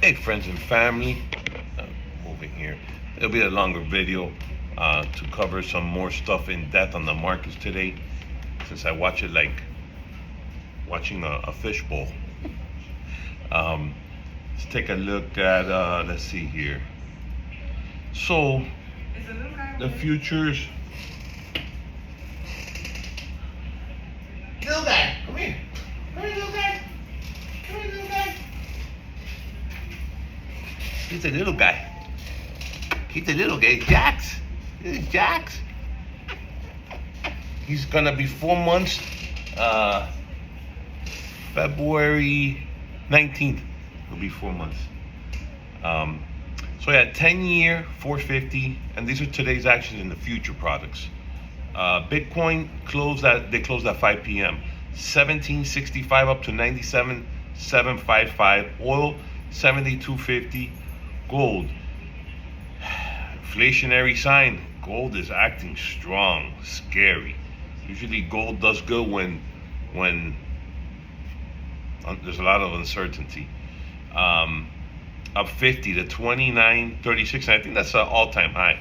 Hey, friends and family. Moving here. It'll be a longer video to cover some more stuff in depth on the markets today, since I watch it like watching a fishbowl. Let's take a look at, let's see here. So, the futures. Little guy, come here. Come here, little guy. Come here, little guy. He's a little guy. He's a little guy. Jax. This is Jax. He's gonna be 4 months. February 19th. It'll be 4 months. So yeah, 10-year 450, and these are today's actions in the future products. Bitcoin closed at 5 p.m. 1765 up to 97,755. Oil 72.50. Gold. Inflationary sign. Gold is acting strong, scary. Usually gold does good when there's a lot of uncertainty. Up 50 to 29.36. I think that's an all-time high.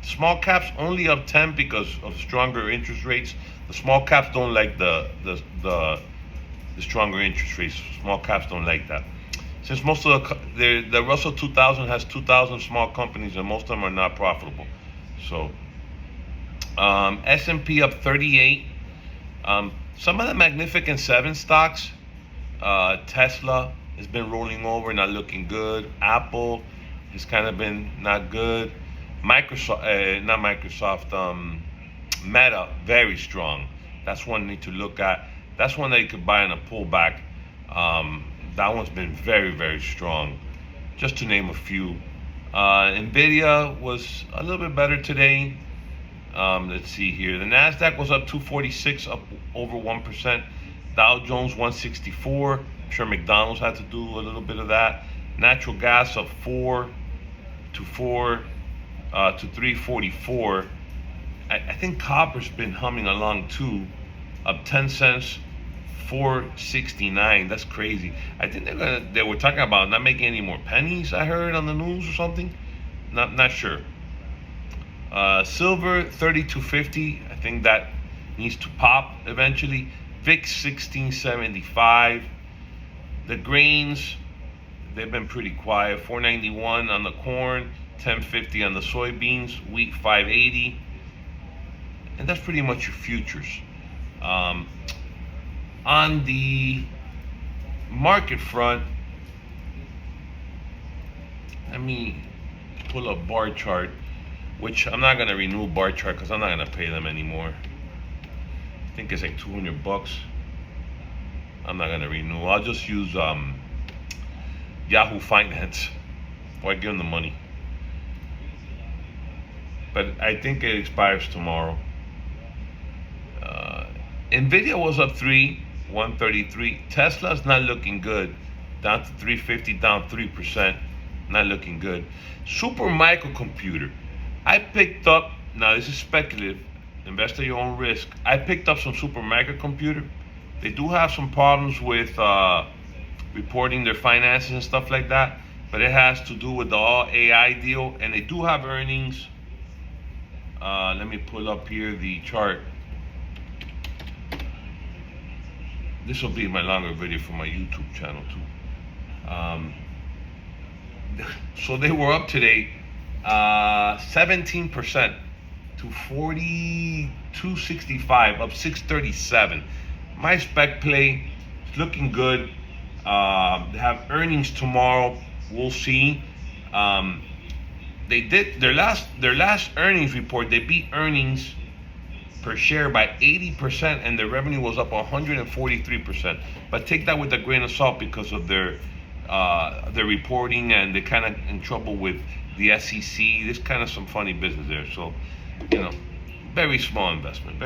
Small caps only up 10 because of stronger interest rates. The small caps don't like the stronger interest rates. Small caps don't like that. Since most of the Russell 2000 has 2,000 small companies and most of them are not profitable. So S&P up 38. Some of the Magnificent Seven stocks, Tesla has been rolling over, not looking good. Apple has kind of been not good. Meta, very strong. That's one you need to look at. That's one that you could buy in a pullback. That one's been very, very strong, just to name a few. Nvidia was a little bit better today. Let's see here. The NASDAQ was up 246, up over 1%. Dow Jones 164. I'm sure McDonald's had to do a little bit of that. Natural gas up 4 to 344. I think copper's been humming along too, up 10 cents, 469. That's crazy. I think they were talking about not making any more pennies. I heard on the news or something. Not sure. Silver 32.50. I think that needs to pop eventually. VIX 1675. The grains, they've been pretty quiet. 491 on the corn, 1050 on the soybeans, wheat 580, and that's pretty much your futures. On the market front, let me pull up bar chart, which I'm not gonna renew bar chart because I'm not gonna pay them anymore. I think it's like $200. I'm not gonna renew. I'll just use Yahoo Finance, or I give them the money. But I think it expires tomorrow. Nvidia was up 133. Tesla's not looking good, down to 350, down 3%. Not looking good. Super microcomputer. I picked up. Now this is speculative. Invest at your own risk. I picked up some super microcomputer. They do have some problems with reporting their finances and stuff like that, but it has to do with the all AI deal, and they do have earnings. Let me pull up here the chart. This will be my longer video for my YouTube channel too. So they were up today 17% to 42.65, up 637. My spec play is looking good. They have earnings tomorrow. We'll see. They did their last earnings report. They beat earnings per share by 80%, and their revenue was up 143%. But take that with a grain of salt because of their reporting, and they're kind of in trouble with the SEC. There's kind of some funny business there. So, very small investment,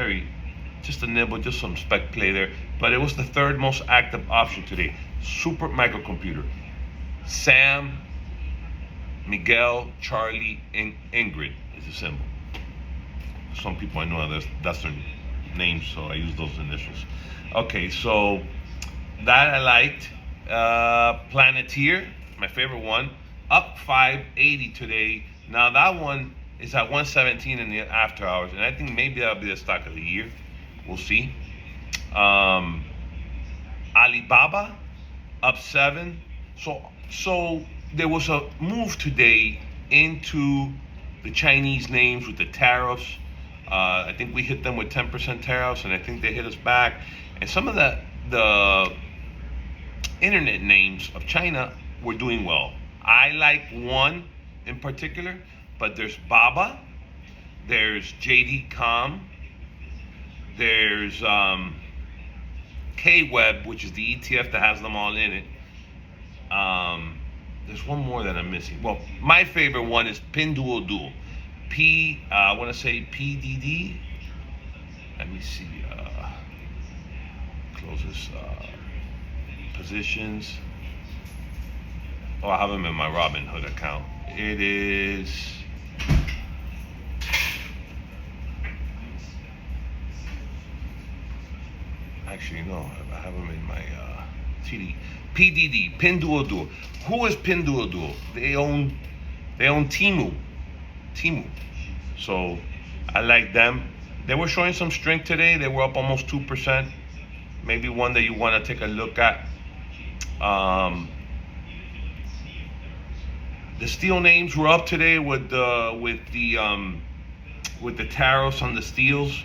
just a nibble, just some spec play there. But it was the third most active option today. Super microcomputer. Sam, Miguel, Charlie, and Ingrid is the symbol. Some people I know that's their names, so I use those initials. Okay, so that I liked. Planeteer, my favorite one, up 580 today. Now that one is at 117 in the after hours, and I think maybe that'll be the stock of the year. We'll see. Alibaba up 7. So there was a move today into the Chinese names with the tariffs. I think we hit them with 10% tariffs, and I think they hit us back. And some of the internet names of China were doing well. I like one in particular, but there's Baba, there's JD.com, there's K-Web, which is the ETF that has them all in it. There's one more that I'm missing. Well, my favorite one is Pinduoduo. I want to say PDD. Let me see. Closest positions. Oh, I have them in my Robinhood account. It is. Actually, no. I have them in my TD. PDD. Pinduoduo. Who is Pinduoduo? They own Temu. So I like them. They were showing some strength today. They were up almost 2%. Maybe one that you want to take a look at. The steel names were up today with the tariffs on the steels.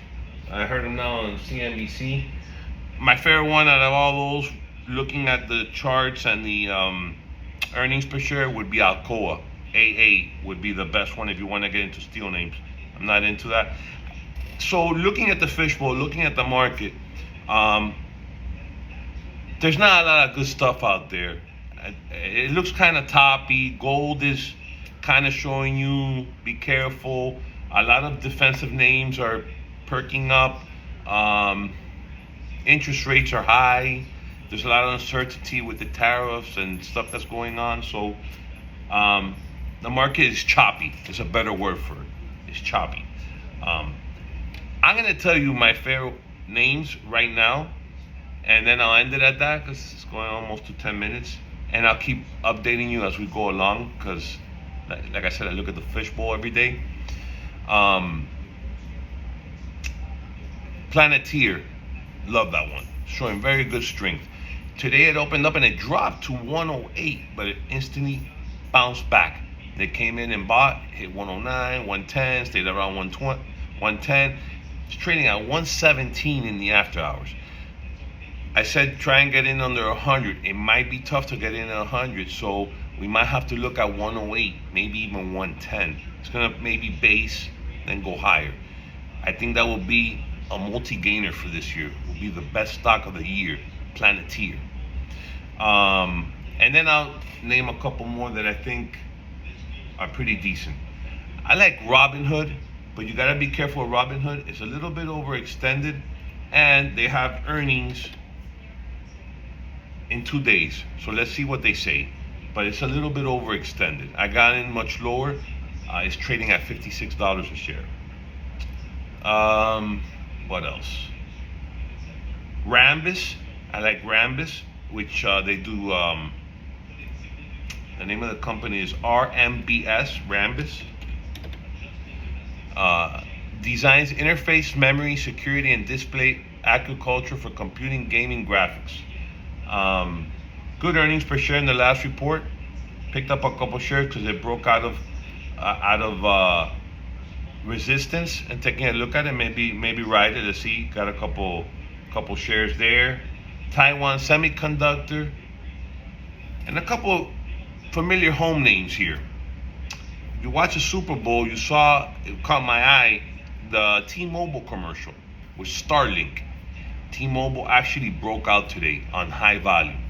I heard them now on CNBC. My favorite one out of all those, looking at the charts and the earnings per share, would be Alcoa. AA would be the best one if you want to get into steel names. I'm not into that. So looking at the fishbowl, looking at the market, there's not a lot of good stuff out there. It looks kind of toppy. Gold is kind of showing you be careful. A lot of defensive names are perking up. Interest rates are high. There's a lot of uncertainty with the tariffs and stuff that's going on. So the market is choppy. It's a better word for it. It's choppy. I'm going to tell you my favorite names right now, and then I'll end it at that because it's going almost to 10 minutes. And I'll keep updating you as we go along because, like I said, I look at the fishbowl every day. Planeteer, love that one. Showing very good strength. Today it opened up and it dropped to 108, but it instantly bounced back. They came in and bought, hit 109, 110, stayed around 120, 110. It's trading at 117 in the after hours. I said try and get in under 100. It might be tough to get in at 100, so we might have to look at 108, maybe even 110. It's gonna maybe base, then go higher. I think that will be a multi-gainer for this year. Will be the best stock of the year, Planeteer. And then I'll name a couple more that I think are pretty decent. I like Robinhood, but you gotta be careful with Robinhood. It's a little bit overextended, and they have earnings in 2 days. So let's see what they say. But it's a little bit overextended. I got in much lower. It's trading at $56 a share. What else? Rambus. I like Rambus, which they do. The name of the company is RMBS, Rambus. Designs interface, memory, security, and display agriculture for computing, gaming, graphics. Good earnings per share in the last report. Picked up a couple shares because it broke out of resistance, and taking a look at it, maybe ride it to see. Got a couple shares there. Taiwan Semiconductor, and a couple familiar home names here. If you watch the Super Bowl, you saw, it caught my eye, the T-Mobile commercial with Starlink. T-Mobile actually broke out today on high volume.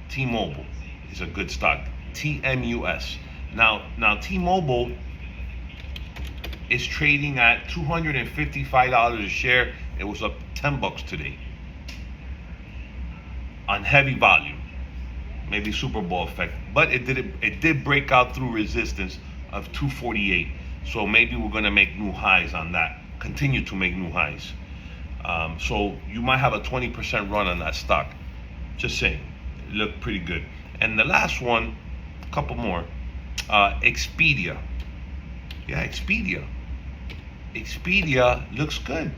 T-Mobile is a good stock. TMUS. Now T-Mobile is trading at $255 a share. It was up $10 today on heavy volume. Maybe Super Bowl effect, but it did break out through resistance of 248. So maybe we're gonna make new highs on that. Continue to make new highs. So you might have a 20% run on that stock. Just saying. look pretty good. And the last one, a couple more. Expedia. Yeah, Expedia. Expedia looks good.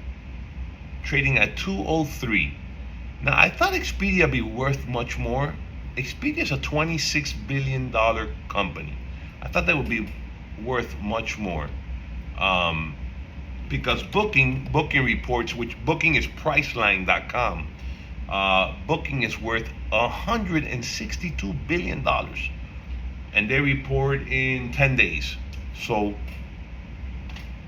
Trading at 203. Now, I thought Expedia would be worth much more. Expedia is a $26 billion company. I thought that would be worth much more. Because Booking reports, which Booking is Priceline.com, Booking is worth $162 billion. And they report in 10 days. So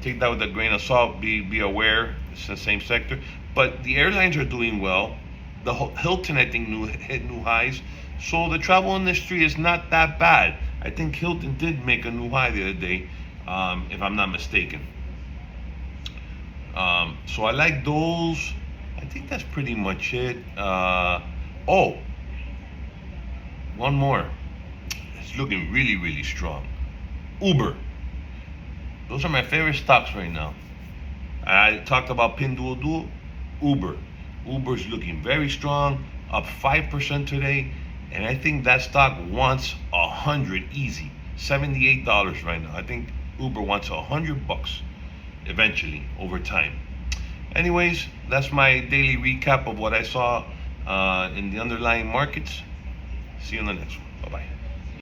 take that with a grain of salt. Be aware, it's the same sector. But the airlines are doing well. The Hilton, I think, hit new highs. So the travel industry is not that bad. I think Hilton did make a new high the other day, if I'm not mistaken. So I like those. I think that's pretty much it. Oh, one more. It's looking really, really strong. Uber. Those are my favorite stocks right now. I talked about Pinduoduo. Uber. Uber's looking very strong, up 5% today, and I think that stock wants 100 easy. $78 right now. I think Uber wants $100 eventually over time. Anyways, that's my daily recap of what I saw in the underlying markets. See you in the next one. Bye bye.